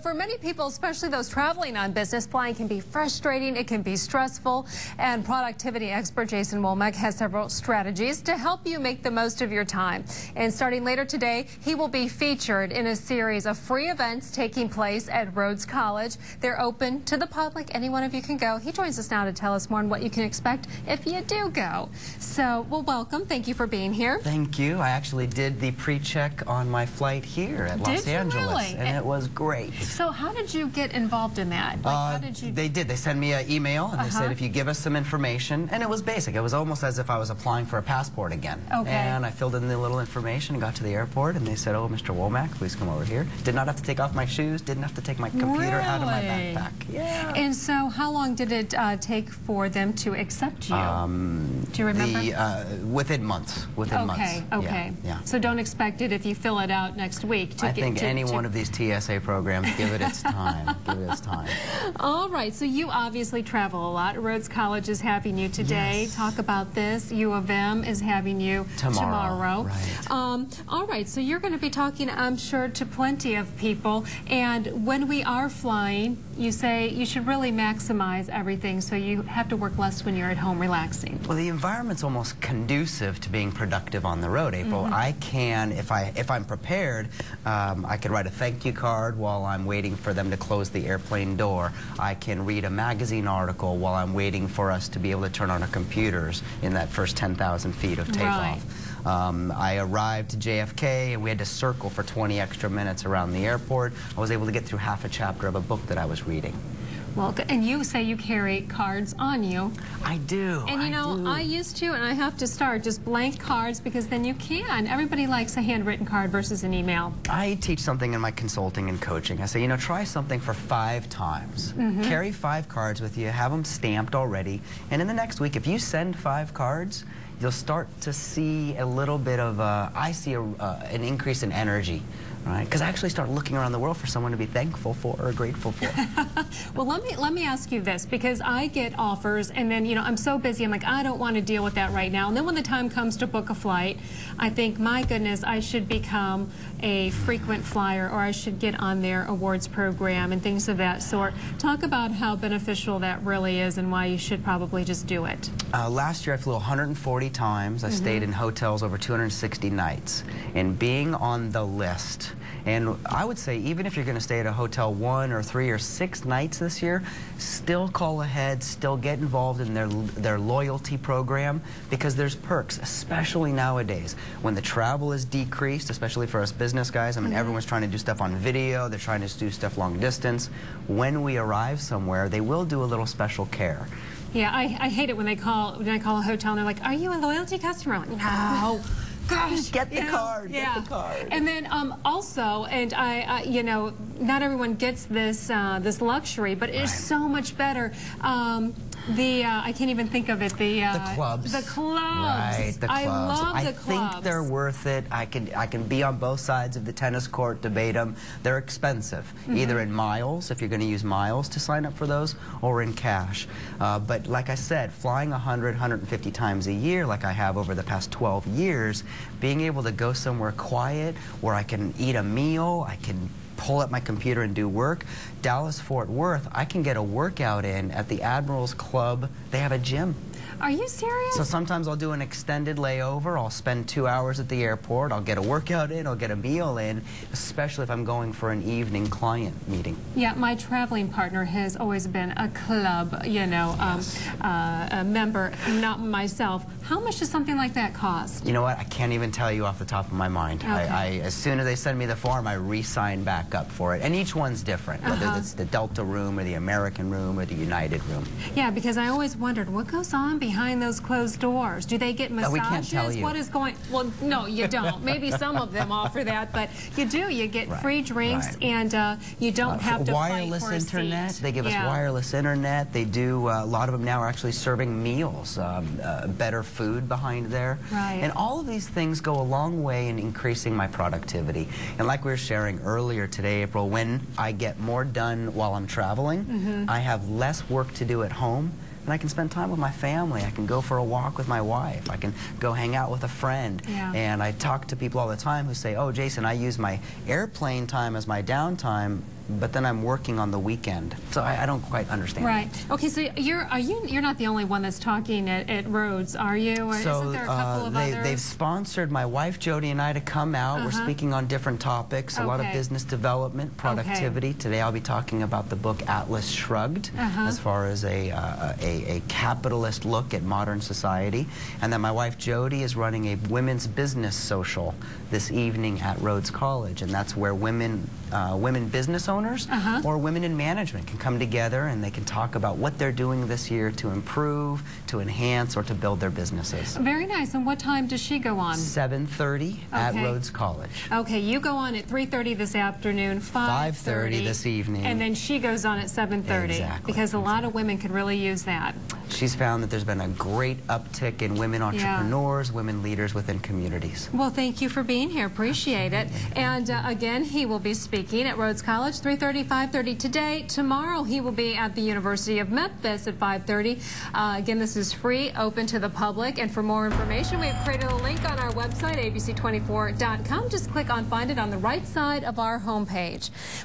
for many people, especially those traveling on business, flying can be frustrating, it can be stressful, and productivity expert Jason Womack has several strategies to help you make the most of your time. And starting later today, he will be featured in a series of free events taking place at Rhodes College. They're open to the public. Any one of you can go. He joins us now to tell us more on what you can expect if you do go. So, well, welcome. Thank you for being here. Thank you. I actually did the pre-check on my flight here at Los Angeles, really? And it was great. So how did you get involved in that? Like, how did you... They did. They sent me an email, and they said, if you give us some information, and it was basic. It was almost as if I was applying for a passport again. Okay. And I filled in the little information and got to the airport, and they said, oh, Mr. Womack, please come over here. Did not have to take off my shoes, didn't have to take my computer out of my backpack. Yeah. And so how long did it take for them to accept you? Do you remember? Within months. Within months. Okay. Yeah. So don't expect it if you fill it out next week. I think any one of these TSA programs, give it its time. Give it its time. All right. So you obviously travel a lot. Rhodes College is having you today. Yes. Talk about this. U of M is having you tomorrow. Right. All right. So you're going to be talking, I'm sure, to plenty of people. And when we are flying, you say you should really maximize everything, so you have to work less when you're at home relaxing. Well, the environment's almost conducive to being productive on the road, April. I can, if I'm prepared, I could write a thank you card while I'm waiting for them to close the airplane door. I can read a magazine article while I'm waiting for us to be able to turn on our computers in that first 10,000 feet of takeoff. Right. I arrived to JFK, and we had to circle for 20 extra minutes around the airport. I was able to get through half a chapter of a book that I was reading. Well, and you say you carry cards on you. I do. And you know, I used to, and I have to start just blank cards, because then you can. Everybody likes a handwritten card versus an email. I teach something in my consulting and coaching. I say, you know, try something for 5 times. Carry 5 cards with you, have them stamped already, and in the next week, if you send 5 cards, you'll start to see a little bit of, I see an increase in energy. Right? Because I actually start looking around the world for someone to be thankful for or grateful for. Well, let me ask you this, because I get offers, and then, you know, I'm so busy, I'm like, I don't want to deal with that right now. And then when the time comes to book a flight, I think, my goodness, I should become a frequent flyer, or I should get on their awards program and things of that sort. Talk about how beneficial that really is and why you should probably just do it. Last year I flew 140 times. I stayed in hotels over 260 nights. And being on the list, and I would say, even if you're going to stay at a hotel 1 or 3 or 6 nights this year, still call ahead, still get involved in their loyalty program, because there's perks, especially nowadays when the travel is decreased, especially for us business guys. I mean, everyone's trying to do stuff on video, they're trying to do stuff long distance. When we arrive somewhere, they will do a little special care. Yeah, I hate it when I call a hotel and they're like, "Are you a loyalty customer?" I'm like, no. Gosh, get the card. Get the card. And then also, and I you know, not everyone gets this this luxury, but it's so much better. I can't even think of it. The clubs. The clubs. Right, the clubs. I love the clubs. I think they're worth it. I can be on both sides of the tennis court, debate them. They're expensive, either in miles, if you're going to use miles to sign up for those, or in cash. But like I said, flying 100, 150 times a year, like I have over the past 12 years, being able to go somewhere quiet where I can eat a meal, I can pull up my computer and do work. Dallas-Fort Worth, I can get a workout in at the Admirals Club. They have a gym. Are you serious? So sometimes I'll do an extended layover. I'll spend 2 hours at the airport. I'll get a workout in. I'll get a meal in, especially if I'm going for an evening client meeting. Yeah, my traveling partner has always been a club, you know, a member, not myself. How much does something like that cost? You know what? I can't even tell you off the top of my mind. Okay. As soon as they send me the form, I re-sign back up for it. And each one's different, whether it's the Delta room or the American room or the United room. Yeah, because I always wondered, what goes on behind those closed doors? Do they get massages? We can't tell you. What is going... Well, no, you don't. Maybe some of them offer that, but you do. You get free drinks, and you don't have to fight for a internet. seat. They give us wireless internet. They do, a lot of them now are actually serving meals, better food behind there. Right. And all of these things go a long way in increasing my productivity. And like we were sharing earlier today, April, when I get more done while I'm traveling, I have less work to do at home, and I can spend time with my family. I can go for a walk with my wife. I can go hang out with a friend. And I talk to people all the time who say, oh, Jason, I use my airplane time as my downtime. but then I'm working on the weekend. So I don't quite understand. Right. Okay, so you're not the only one that's talking at Rhodes, are you? Or so isn't there a couple of others? They've sponsored my wife Jody and I to come out. We're speaking on different topics, a lot of business development, productivity. Today I'll be talking about the book Atlas Shrugged, as far as a capitalist look at modern society. And then my wife Jody is running a women's business social this evening at Rhodes College, and that's where women business owners or women in management can come together and they can talk about what they're doing this year to improve, to enhance, or to build their businesses. Very nice. And what time does she go on? 7:30 at Rhodes College. Okay, you go on at 3:30 this afternoon, 5:30 this evening, and then she goes on at 7:30. Exactly. Because a lot of women could really use that. She's found that there's been a great uptick in women entrepreneurs, women leaders within communities. Well, thank you for being here. Appreciate it. And again, he will be speaking at Rhodes College, 3:30, 5:30 today. Tomorrow, he will be at the University of Memphis at 5:30. Again, this is free, open to the public. And for more information, we have created a link on our website, abc24.com. Just click on Find It on the right side of our homepage.